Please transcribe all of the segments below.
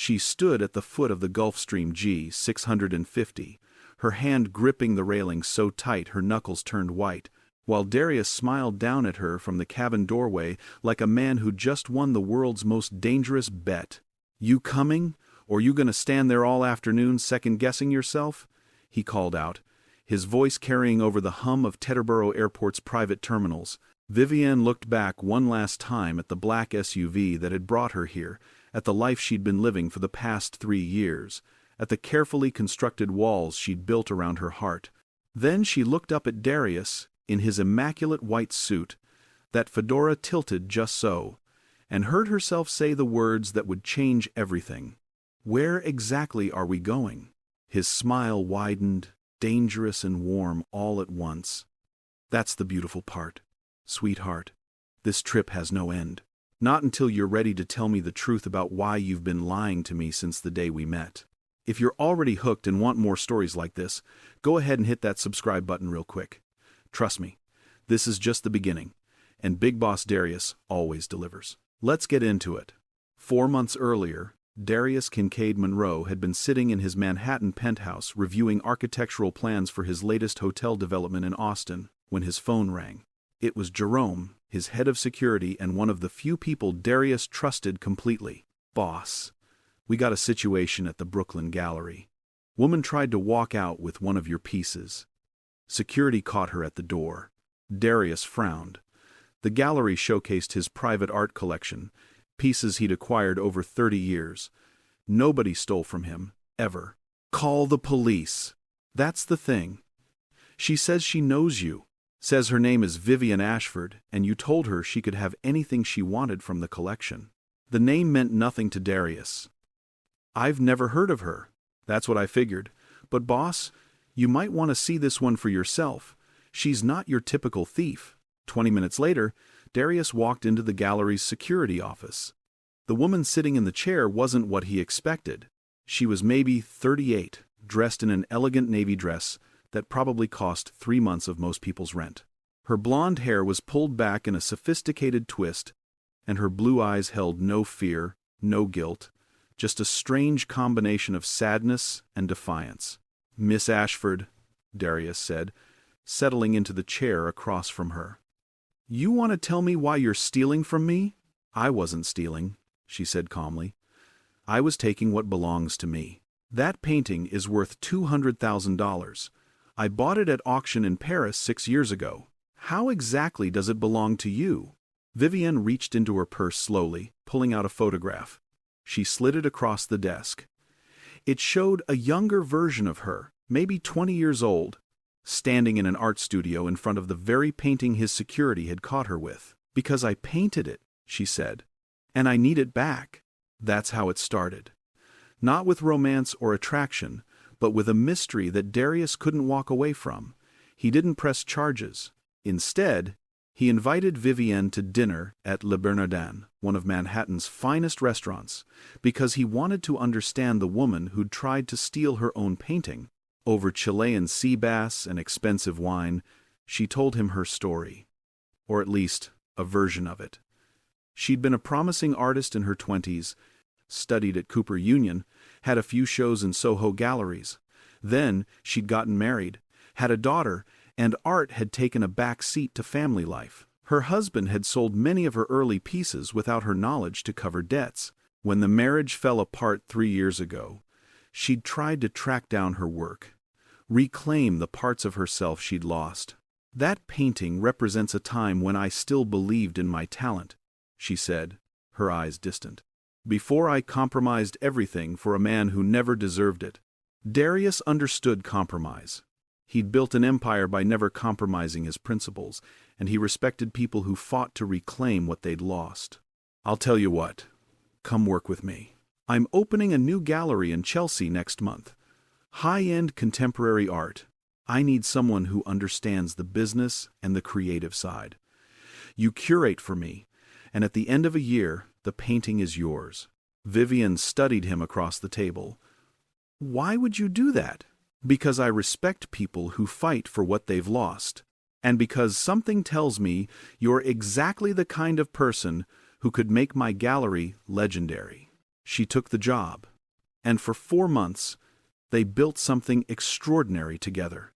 She stood at the foot of the Gulfstream G650, her hand gripping the railing so tight her knuckles turned white, while Darius smiled down at her from the cabin doorway like a man who'd just won the world's most dangerous bet. "You coming? Or you gonna stand there all afternoon second-guessing yourself?" he called out, his voice carrying over the hum of Teterboro Airport's private terminals. Vivienne looked back one last time at the black SUV that had brought her here, at the life she'd been living for the past 3 years, at the carefully constructed walls she'd built around her heart. Then she looked up at Darius, in his immaculate white suit, that fedora tilted just so, and heard herself say the words that would change everything. "Where exactly are we going?" His smile widened, dangerous and warm all at once. "That's the beautiful part, sweetheart. This trip has no end. Not until you're ready to tell me the truth about why you've been lying to me since the day we met. If you're already hooked and want more stories like this, go ahead and hit that subscribe button real quick. Trust me, this is just the beginning, and Big Boss Darius always delivers." Let's get into it. 4 months earlier, Darius Kincaid Monroe had been sitting in his Manhattan penthouse reviewing architectural plans for his latest hotel development in Austin when his phone rang. It was Jerome, his head of security and one of the few people Darius trusted completely. "Boss, we got a situation at the Brooklyn Gallery. Woman tried to walk out with one of your pieces. Security caught her at the door." Darius frowned. The gallery showcased his private art collection, pieces he'd acquired over 30 years. Nobody stole from him, ever. "Call the police. That's the thing. She says she knows you. Says her name is Vivienne Ashford, and you told her she could have anything she wanted from the collection." The name meant nothing to Darius. "I've never heard of her. That's what I figured. But boss, you might want to see this one for yourself. She's not your typical thief." 20 minutes later, Darius walked into the gallery's security office. The woman sitting in the chair wasn't what he expected. She was maybe 38, dressed in an elegant navy dress that probably cost 3 months of most people's rent. Her blonde hair was pulled back in a sophisticated twist, and her blue eyes held no fear, no guilt, just a strange combination of sadness and defiance. "Miss Ashford," Darius said, settling into the chair across from her. "You want to tell me why you're stealing from me?" "I wasn't stealing," she said calmly. "I was taking what belongs to me. That painting is worth $200,000. I bought it at auction in Paris 6 years ago. How exactly does it belong to you?" Vivienne reached into her purse slowly, pulling out a photograph. She slid it across the desk. It showed a younger version of her, maybe 20 years old, standing in an art studio in front of the very painting his security had caught her with. "Because I painted it," she said, "and I need it back." That's how it started. Not with romance or attraction, but with a mystery that Darius couldn't walk away from. He didn't press charges. Instead, he invited Vivienne to dinner at Le Bernardin, one of Manhattan's finest restaurants, because he wanted to understand the woman who'd tried to steal her own painting. Over Chilean sea bass and expensive wine, she told him her story. Or at least, a version of it. She'd been a promising artist in her 20s, studied at Cooper Union, had a few shows in Soho galleries. Then, she'd gotten married, had a daughter, and art had taken a back seat to family life. Her husband had sold many of her early pieces without her knowledge to cover debts. When the marriage fell apart 3 years ago, she'd tried to track down her work, reclaim the parts of herself she'd lost. "That painting represents a time when I still believed in my talent," she said, her eyes distant. "Before I compromised everything for a man who never deserved it." Darius understood compromise. He'd built an empire by never compromising his principles, and he respected people who fought to reclaim what they'd lost. "I'll tell you what. Come work with me. I'm opening a new gallery in Chelsea next month. High-end contemporary art. I need someone who understands the business and the creative side. You curate for me, and at the end of a year, the painting is yours." Vivienne studied him across the table. "Why would you do that?" "Because I respect people who fight for what they've lost. And because something tells me you're exactly the kind of person who could make my gallery legendary." She took the job. And for 4 months, they built something extraordinary together.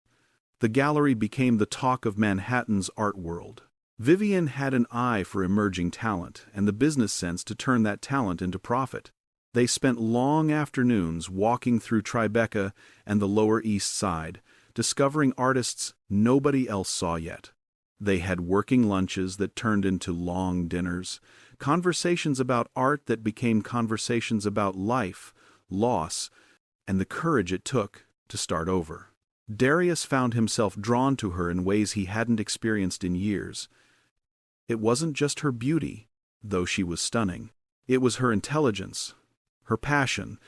The gallery became the talk of Manhattan's art world. Vivian had an eye for emerging talent and the business sense to turn that talent into profit. They spent long afternoons walking through Tribeca and the Lower East Side, discovering artists nobody else saw yet. They had working lunches that turned into long dinners, conversations about art that became conversations about life, loss, and the courage it took to start over. Darius found himself drawn to her in ways he hadn't experienced in years. It wasn't just her beauty, though she was stunning. It was her intelligence, her passion,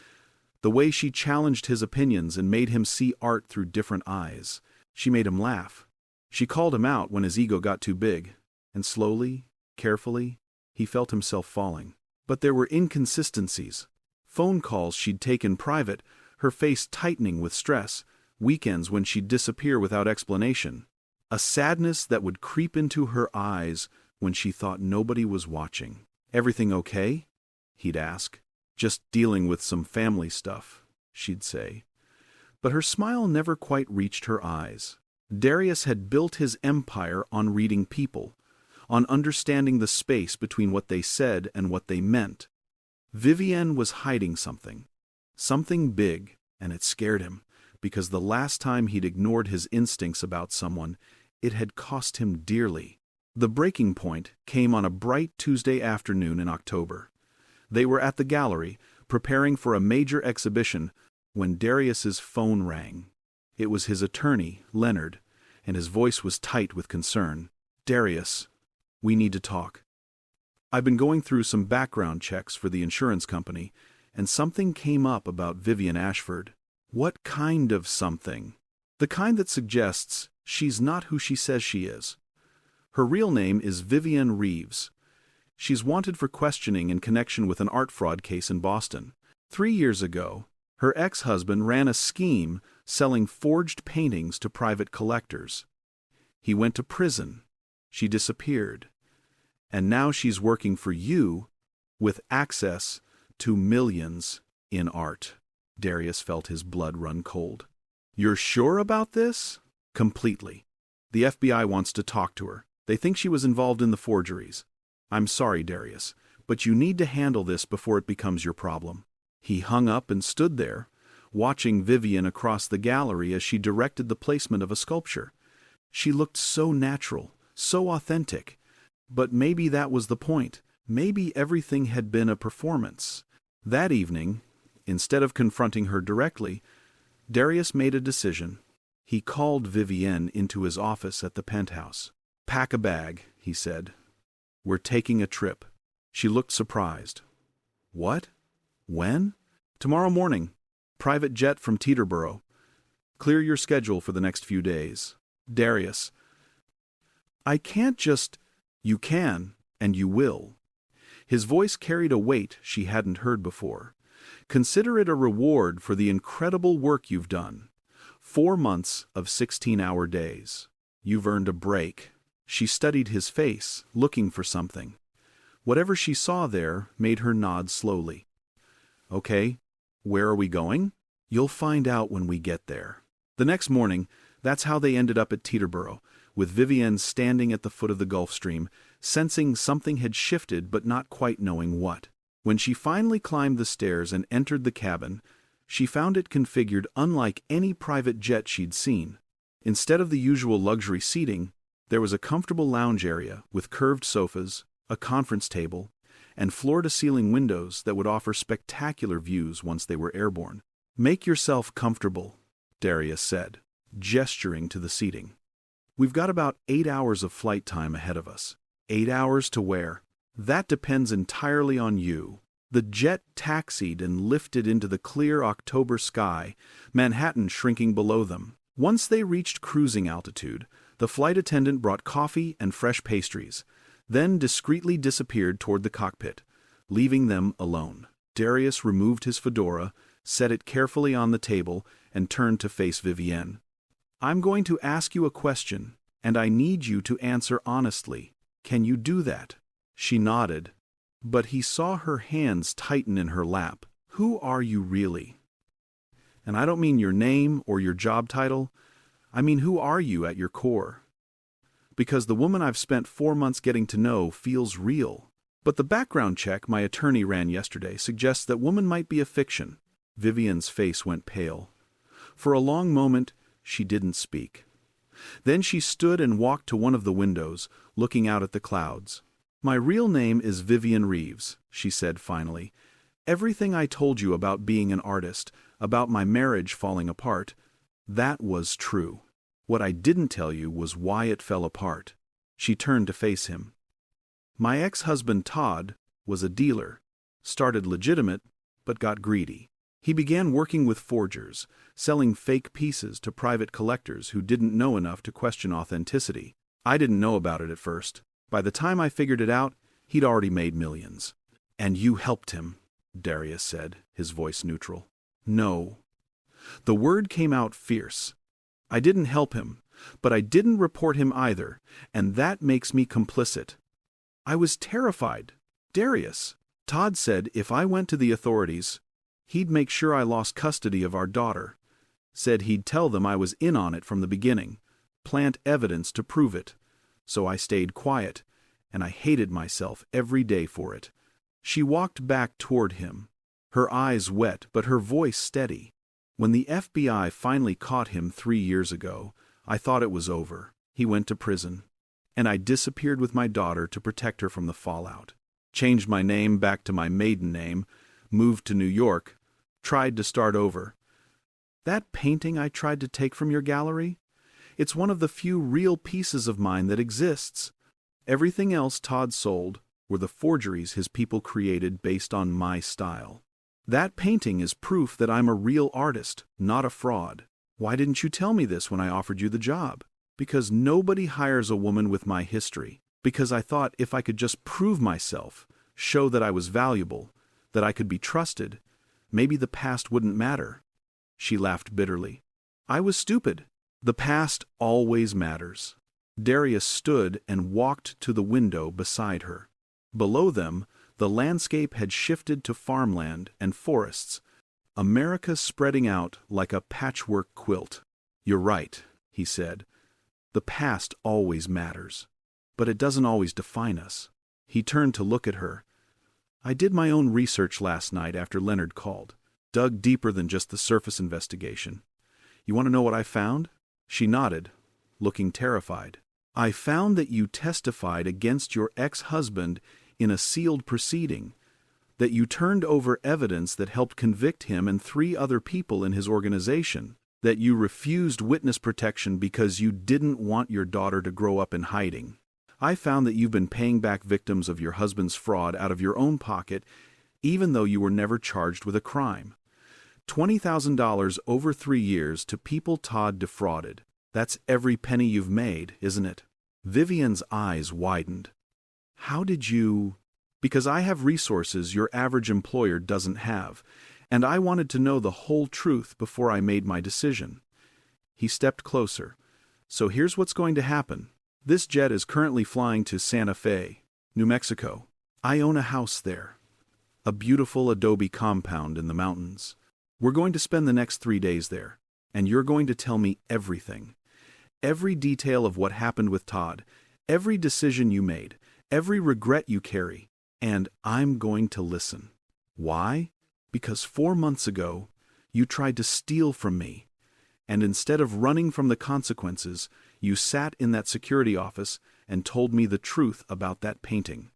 the way she challenged his opinions and made him see art through different eyes. She made him laugh. She called him out when his ego got too big, and slowly, carefully, he felt himself falling. But there were inconsistencies. Phone calls she'd take in private, her face tightening with stress, weekends when she'd disappear without explanation, a sadness that would creep into her eyes when she thought nobody was watching. "Everything okay?" he'd ask. "Just dealing with some family stuff," she'd say. But her smile never quite reached her eyes. Darius had built his empire on reading people, on understanding the space between what they said and what they meant. Vivienne was hiding something big, and it scared him, because the last time he'd ignored his instincts about someone, it had cost him dearly. The breaking point came on a bright Tuesday afternoon in October. They were at the gallery, preparing for a major exhibition, when Darius's phone rang. It was his attorney, Leonard, and his voice was tight with concern. "Darius, we need to talk. I've been going through some background checks for the insurance company, and something came up about Vivian Ashford." "What kind of something?" "The kind that suggests she's not who she says she is. Her real name is Vivian Reeves. She's wanted for questioning in connection with an art fraud case in Boston. 3 years ago, her ex-husband ran a scheme selling forged paintings to private collectors. He went to prison. She disappeared. And now she's working for you with access to millions in art." Darius felt his blood run cold. "You're sure about this?" "Completely. The FBI wants to talk to her. They think she was involved in the forgeries. I'm sorry, Darius, but you need to handle this before it becomes your problem." He hung up and stood there, watching Vivian across the gallery as she directed the placement of a sculpture. She looked so natural, so authentic. But maybe that was the point. Maybe everything had been a performance. That evening, instead of confronting her directly, Darius made a decision. He called Vivienne into his office at the penthouse. "Pack a bag," he said. "We're taking a trip." She looked surprised. "What? When?" "Tomorrow morning. Private jet from Teterboro. Clear your schedule for the next few days." "Darius, I can't just—" "You can, and you will." His voice carried a weight she hadn't heard before. "Consider it a reward for the incredible work you've done. 4 months of 16-hour days. You've earned a break." She studied his face, looking for something. Whatever she saw there made her nod slowly. "Okay, where are we going?" "You'll find out when we get there." The next morning, that's how they ended up at Teterboro, with Vivienne standing at the foot of the Gulf Stream, sensing something had shifted but not quite knowing what. When she finally climbed the stairs and entered the cabin, she found it configured unlike any private jet she'd seen. Instead of the usual luxury seating, there was a comfortable lounge area with curved sofas, a conference table, and floor-to-ceiling windows that would offer spectacular views once they were airborne. "Make yourself comfortable," Darius said, gesturing to the seating. "We've got about 8 hours of flight time ahead of us." "8 hours to where?" "That depends entirely on you." The jet taxied and lifted into the clear October sky, Manhattan shrinking below them. Once they reached cruising altitude, the flight attendant brought coffee and fresh pastries, then discreetly disappeared toward the cockpit, leaving them alone. Darius removed his fedora, set it carefully on the table, and turned to face Vivienne. "I'm going to ask you a question, and I need you to answer honestly. Can you do that?" She nodded, but he saw her hands tighten in her lap, Who are you really? And I don't mean your name or your job title. I mean, who are you at your core? Because the woman I've spent 4 months getting to know feels real. But the background check my attorney ran yesterday suggests that woman might be a fiction. Vivian's face went pale. For a long moment, she didn't speak. Then she stood and walked to one of the windows, looking out at the clouds. My real name is Vivian Reeves, she said finally. Everything I told you about being an artist, about my marriage falling apart, that was true. What I didn't tell you was why it fell apart. She turned to face him. My ex-husband Todd was a dealer, started legitimate, but got greedy. He began working with forgers, selling fake pieces to private collectors who didn't know enough to question authenticity. I didn't know about it at first. By the time I figured it out, he'd already made millions. And you helped him, Darius said, his voice neutral. No. The word came out fierce. I didn't help him, but I didn't report him either, and that makes me complicit. I was terrified. Darius, Todd said if I went to the authorities, he'd make sure I lost custody of our daughter. Said he'd tell them I was in on it from the beginning, plant evidence to prove it. So I stayed quiet, and I hated myself every day for it. She walked back toward him, her eyes wet but her voice steady. When the FBI finally caught him 3 years ago, I thought it was over. He went to prison. And I disappeared with my daughter to protect her from the fallout. Changed my name back to my maiden name, moved to New York, tried to start over. That painting I tried to take from your gallery? It's one of the few real pieces of mine that exists. Everything else Todd sold were the forgeries his people created based on my style. That painting is proof that I'm a real artist, not a fraud. Why didn't you tell me this when I offered you the job? Because nobody hires a woman with my history. Because I thought if I could just prove myself, show that I was valuable, that I could be trusted, maybe the past wouldn't matter. She laughed bitterly. I was stupid. The past always matters. Darius stood and walked to the window beside her. Below them, the landscape had shifted to farmland and forests, America spreading out like a patchwork quilt. You're right, he said. The past always matters, but it doesn't always define us. He turned to look at her. I did my own research last night after Leonard called, dug deeper than just the surface investigation. You want to know what I found? She nodded, looking terrified. I found that you testified against your ex-husband in a sealed proceeding, that you turned over evidence that helped convict him and 3 other people in his organization, that you refused witness protection because you didn't want your daughter to grow up in hiding. I found that you've been paying back victims of your husband's fraud out of your own pocket, even though you were never charged with a crime. $20,000 over 3 years to people Todd defrauded. That's every penny you've made, isn't it? Vivian's eyes widened. How did you... Because I have resources your average employer doesn't have, and I wanted to know the whole truth before I made my decision. He stepped closer. So here's what's going to happen. This jet is currently flying to Santa Fe, New Mexico. I own a house there. A beautiful adobe compound in the mountains. We're going to spend the next 3 days there, and you're going to tell me everything. Every detail of what happened with Todd, every decision you made, every regret you carry, and I'm going to listen. Why? Because 4 months ago, you tried to steal from me, and instead of running from the consequences, you sat in that security office and told me the truth about that painting.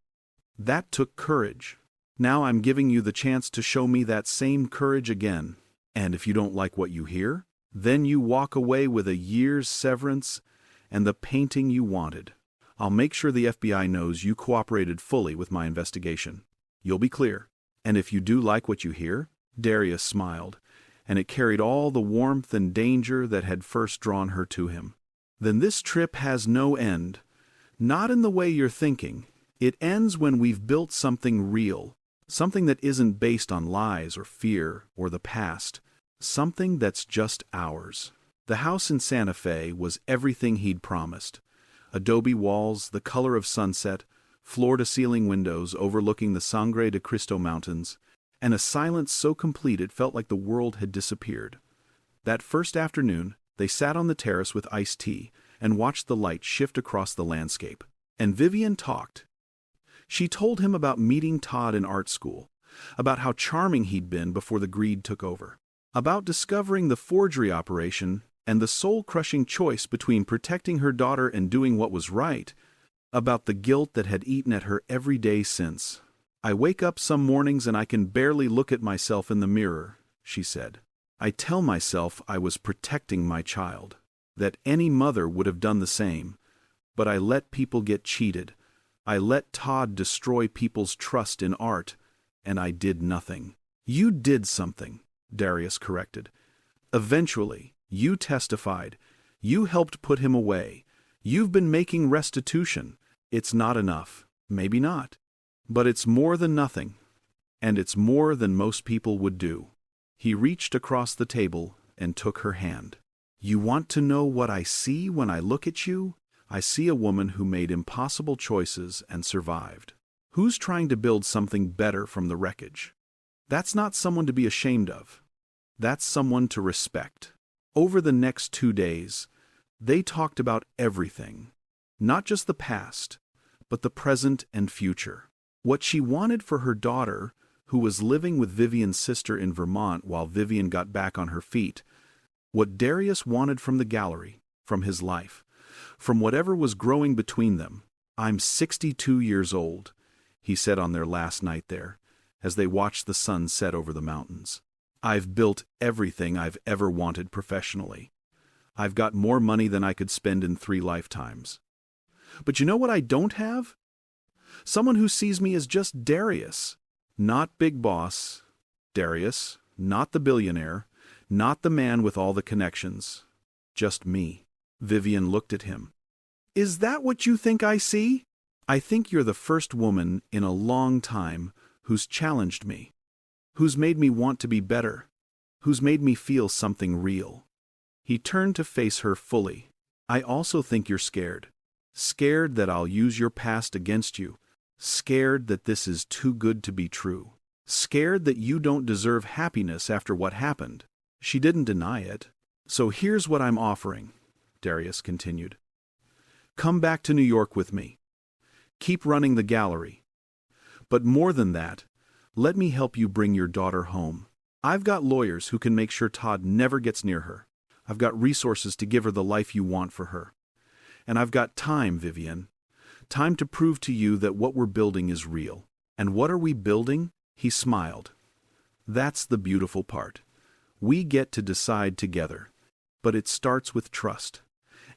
That took courage. Now I'm giving you the chance to show me that same courage again. And if you don't like what you hear, then you walk away with a year's severance and the painting you wanted. I'll make sure the FBI knows you cooperated fully with my investigation. You'll be clear. And if you do like what you hear, Darius smiled, and it carried all the warmth and danger that had first drawn her to him. Then this trip has no end. Not in the way you're thinking. It ends when we've built something real, something that isn't based on lies or fear or the past, something that's just ours. The house in Santa Fe was everything he'd promised. Adobe walls, the color of sunset, floor-to-ceiling windows overlooking the Sangre de Cristo Mountains, and a silence so complete it felt like the world had disappeared. That first afternoon, they sat on the terrace with iced tea and watched the light shift across the landscape. And Vivian talked. She told him about meeting Todd in art school, about how charming he'd been before the greed took over, about discovering the forgery operation and the soul-crushing choice between protecting her daughter and doing what was right, about the guilt that had eaten at her every day since. "I wake up some mornings and I can barely look at myself in the mirror," she said. "I tell myself I was protecting my child, that any mother would have done the same, but I let people get cheated. I let Todd destroy people's trust in art, and I did nothing." "You did something," Darius corrected. "Eventually, you testified. You helped put him away. You've been making restitution. It's not enough. Maybe not. But it's more than nothing. And it's more than most people would do." He reached across the table and took her hand. "You want to know what I see when I look at you? I see a woman who made impossible choices and survived. Who's trying to build something better from the wreckage. That's not someone to be ashamed of. That's someone to respect." Over the next 2 days, they talked about everything. Not just the past, but the present and future. What she wanted for her daughter, who was living with Vivian's sister in Vermont while Vivian got back on her feet. What Darius wanted from the gallery, from his life, from whatever was growing between them. "I'm 62 years old," he said on their last night there, as they watched the sun set over the mountains. "I've built everything I've ever wanted professionally. I've got more money than I could spend in 3 lifetimes. But you know what I don't have? Someone who sees me as just Darius. Not Big Boss Darius, not the billionaire, not the man with all the connections. Just me." Vivian looked at him. "Is that what you think I see?" "I think you're the first woman in a long time who's challenged me, who's made me want to be better, who's made me feel something real." He turned to face her fully. "I also think you're scared. Scared that I'll use your past against you. Scared that this is too good to be true. Scared that you don't deserve happiness after what happened." She didn't deny it. "So here's what I'm offering," Darius continued. "Come back to New York with me. Keep running the gallery. But more than that, let me help you bring your daughter home. I've got lawyers who can make sure Todd never gets near her. I've got resources to give her the life you want for her. And I've got time, Vivian. Time to prove to you that what we're building is real." "And what are we building?" He smiled. "That's the beautiful part. We get to decide together. But it starts with trust.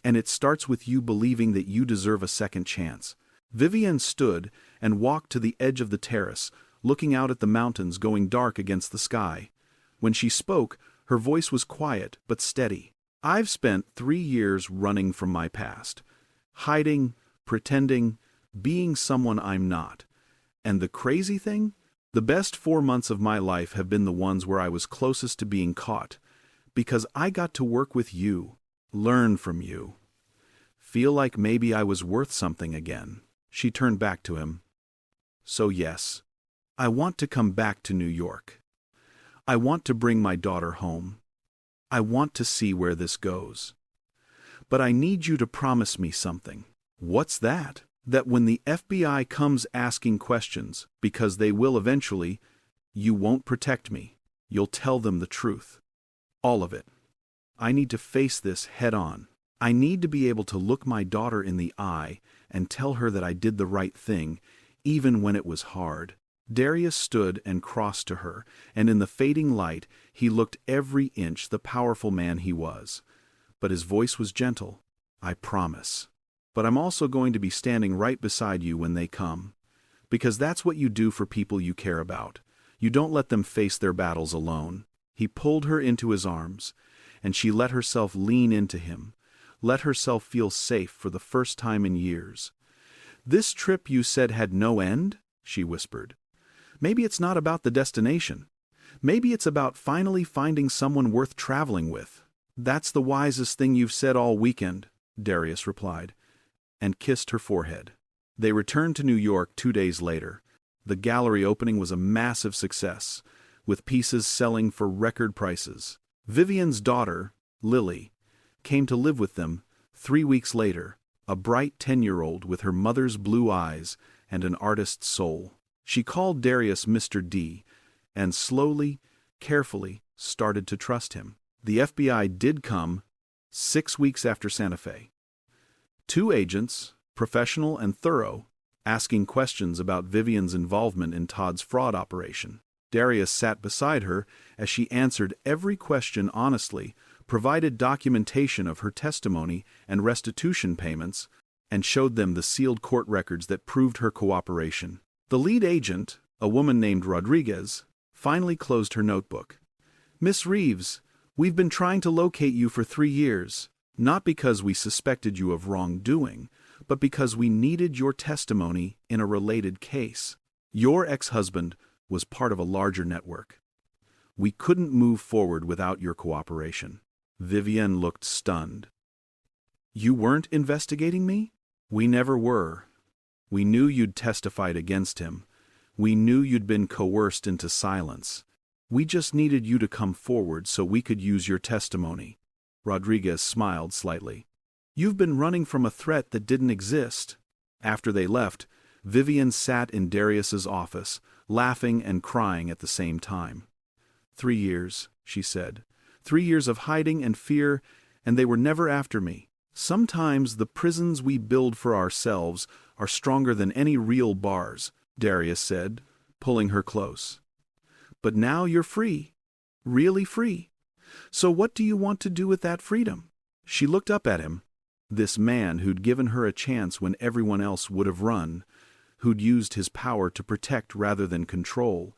And it starts with you believing that you deserve a second chance." Vivian stood and walked to the edge of the terrace, looking out at the mountains going dark against the sky. When she spoke, her voice was quiet but steady. "I've spent 3 years running from my past. Hiding, pretending, being someone I'm not. And the crazy thing? The best 4 months of my life have been the ones where I was closest to being caught. Because I got to work with you, learn from you. Feel like maybe I was worth something again." She turned back to him. "So yes, I want to come back to New York. I want to bring my daughter home. I want to see where this goes. But I need you to promise me something." "What's that?" "That when the FBI comes asking questions, because they will eventually, you won't protect me. You'll tell them the truth. All of it. I need to face this head on. I need to be able to look my daughter in the eye and tell her that I did the right thing, even when it was hard." Darius stood and crossed to her, and in the fading light he looked every inch the powerful man he was. But his voice was gentle. "I promise. But I'm also going to be standing right beside you when they come. Because that's what you do for people you care about. You don't let them face their battles alone." He pulled her into his arms, and she let herself lean into him, let herself feel safe for the first time in years. "This trip you said had no end?" she whispered. "Maybe it's not about the destination. Maybe it's about finally finding someone worth traveling with." "That's the wisest thing you've said all weekend," Darius replied, and kissed her forehead. They returned to New York 2 days later. The gallery opening was a massive success. with pieces selling for record prices. Vivian's daughter, Lily, came to live with them 3 weeks later, a bright 10-year-old with her mother's blue eyes and an artist's soul. She called Darius Mr. D, and slowly, carefully, started to trust him. The FBI did come 6 weeks after Santa Fe. 2 agents, professional and thorough, asking questions about Vivian's involvement in Todd's fraud operation. Darius sat beside her as she answered every question honestly, provided documentation of her testimony and restitution payments, and showed them the sealed court records that proved her cooperation. The lead agent, a woman named Rodriguez, finally closed her notebook. "Miss Reeves, we've been trying to locate you for 3 years, not because we suspected you of wrongdoing, but because we needed your testimony in a related case. Your ex-husband was part of a larger network. We couldn't move forward without your cooperation." Vivian looked stunned. "You weren't investigating me?" "We never were. We knew you'd testified against him. We knew you'd been coerced into silence. We just needed you to come forward so we could use your testimony." Rodriguez smiled slightly. "You've been running from a threat that didn't exist." After they left, Vivian sat in Darius's office, laughing and crying at the same time. 3 years, she said. 3 years of hiding and fear, and they were never after me. Sometimes the prisons we build for ourselves are stronger than any real bars, Darius said, pulling her close. "But now you're free. Really free. So what do you want to do with that freedom?" She looked up at him, this man who'd given her a chance when everyone else would have run, who'd used his power to protect rather than control,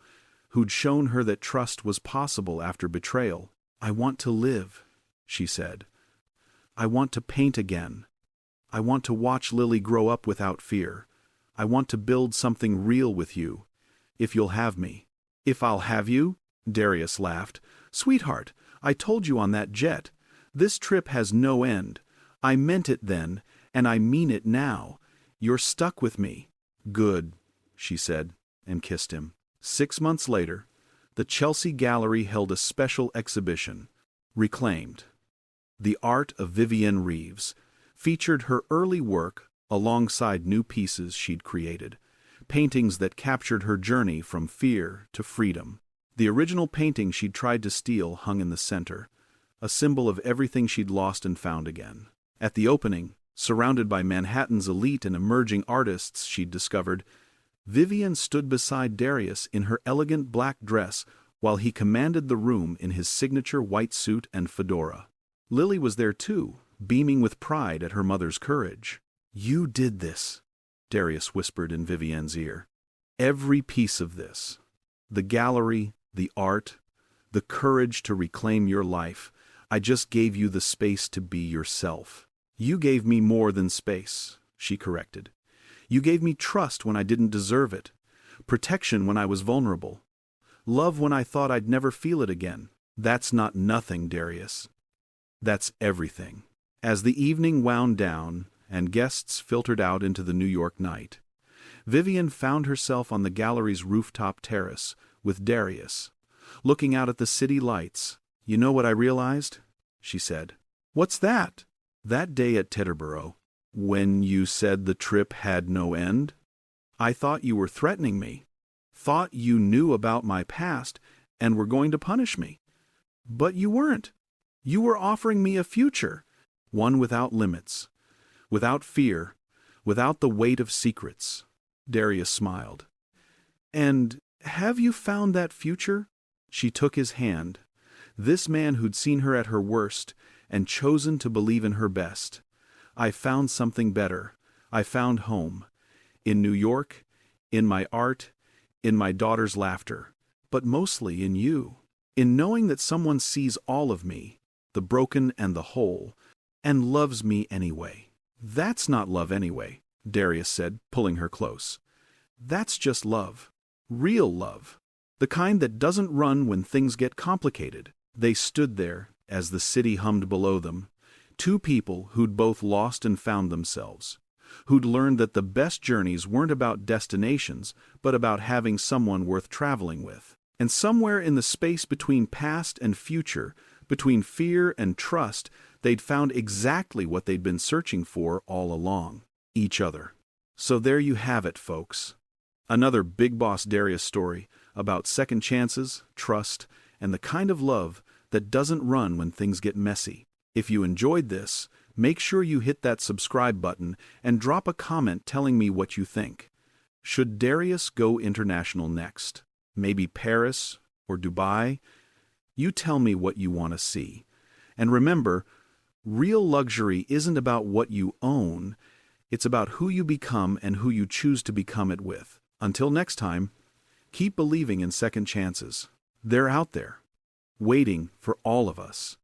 who'd shown her that trust was possible after betrayal. "I want to live," she said. "I want to paint again. I want to watch Lily grow up without fear. I want to build something real with you, if you'll have me." "If I'll have you?" Darius laughed. "Sweetheart, I told you on that jet. This trip has no end. I meant it then, and I mean it now. You're stuck with me." "Good," she said, and kissed him. 6 months later, the Chelsea Gallery held a special exhibition, Reclaimed. The Art of Vivian Reeves featured her early work alongside new pieces she'd created, paintings that captured her journey from fear to freedom. The original painting she'd tried to steal hung in the center, a symbol of everything she'd lost and found again. At the opening, surrounded by Manhattan's elite and emerging artists she'd discovered, Vivian stood beside Darius in her elegant black dress while he commanded the room in his signature white suit and fedora. Lily was there too, beaming with pride at her mother's courage. "You did this," Darius whispered in Vivian's ear. "Every piece of this. The gallery, the art, the courage to reclaim your life. I just gave you the space to be yourself." "You gave me more than space," she corrected. "You gave me trust when I didn't deserve it, protection when I was vulnerable, love when I thought I'd never feel it again. That's not nothing, Darius. That's everything." As the evening wound down and guests filtered out into the New York night, Vivian found herself on the gallery's rooftop terrace with Darius, looking out at the city lights. "You know what I realized?" she said. "What's that?" "That day at Teterboro, when you said the trip had no end, I thought you were threatening me, thought you knew about my past and were going to punish me. But you weren't. You were offering me a future, one without limits, without fear, without the weight of secrets." Darius smiled. "And have you found that future?" She took his hand, this man who'd seen her at her worst and chosen to believe in her best. "I found something better. I found home. In New York, in my art, in my daughter's laughter, but mostly in you. In knowing that someone sees all of me, the broken and the whole, and loves me anyway." "That's not love anyway," Darius said, pulling her close. "That's just love. Real love. The kind that doesn't run when things get complicated." They stood there as the city hummed below them, two people who'd both lost and found themselves, who'd learned that the best journeys weren't about destinations, but about having someone worth traveling with. And somewhere in the space between past and future, between fear and trust, they'd found exactly what they'd been searching for all along: each other. So there you have it, folks. Another Big Boss Darius story about second chances, trust, and the kind of love that doesn't run when things get messy. If you enjoyed this, make sure you hit that subscribe button and drop a comment telling me what you think. Should Darius go international next? Maybe Paris or Dubai? You tell me what you want to see. And remember, real luxury isn't about what you own, it's about who you become and who you choose to become it with. Until next time, keep believing in second chances. They're out there, waiting for all of us.